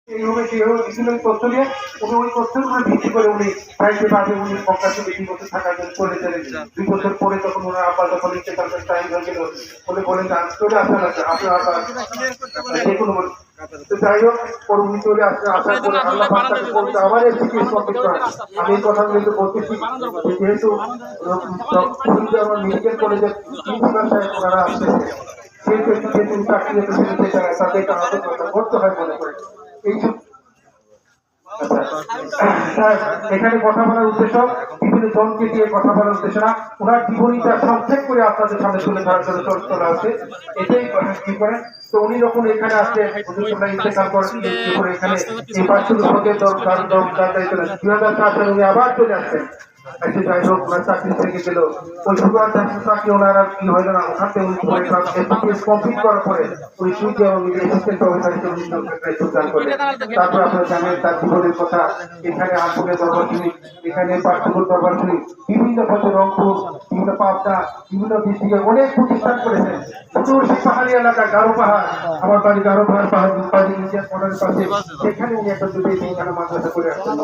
এইভাবে সেইভাবে বিভিন্ন তথ্য নিয়ে উনি ওই তথ্যের উপরে ভিত্তি করে উনি চাইতে পারবে উনি মক্কা থেকে 2 বছর থাকার জন্য চলে গেলেন। 2 বছর পরে যখন ওনার আব্বা যখন ইন্তেকালের টাইম হয়ে গেল উনি বলেন যে চলে আসেন আপনার আব্বা যে কোনো তো যাই হোক পরে উনি চলে আসলেন। আসার পরে আল্লাহ পাক তাকে বলতে আবার এই জিজ্ঞেস কমপ্লিট করেন। আমি এই কথাগুলো তো বলতেছি যেহেতু আমার মেডিকেল কলেজের প্রিন্সিপাল সাহেব ওনারা আসতেছে সেহেতু একটু যেহেতু চাকরি তাদের একটা আদর করতে হয় মনে করে এইসব। এখানে কথা বলার উদ্দেশ্য বিভিন্ন জনকে দিয়ে কথা বলার উদ্দেশ্য না, ওনার জীবনীটা সংক্ষেপ করে আপনাদের সামনে তুলে ধরার জন্য চলে আসছে। এটাই কি করেন। তো উনি যখন এখানে আসছে ইন্তেকাল করেন এখানে এই 2004 সালে উনি আবার চলে আসছেন। যাই হোক ওনার চাকরি থেকে গেল ওই সুগার চাকরি ওনার আর কি হইল না। ওখান থেকে উনি কমপ্লিট করার পরে উনি সুইচে এবং অ্যাসিস্ট্যান্ট প্রফেসর হিসেবে যোগদান করেন। তারপর আপনারা জানেন তার জীবনের কথা। এখানে আগুনের দরবার শুনি, এখানে পার্থপুর দরবার শুনি, বিভিন্ন পথে রংপুর, বিভিন্ন পাবনা, বিভিন্ন ডিস্ট্রিক্টে অনেক প্রতিষ্ঠান করেছেন। শুধু পাহাড়ি এলাকা গারো পাহাড়, আমার বাড়ি গারো পাহাড় পাহাড়ি ইন্ডিয়ান বর্ডারের পাশে, সেখানে উনি একটা দুটি এখানে মাদ্রাসা করে আসছেন।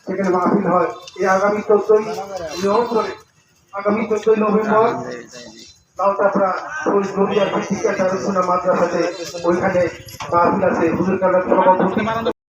সেখানে মাহফিল হয়। এই আগামী 14 নভেম্বর লাউটাপড়া মাদ্রাসাতে ওইখানে মাহফিল আছে। হুজুর কালার সভাপতি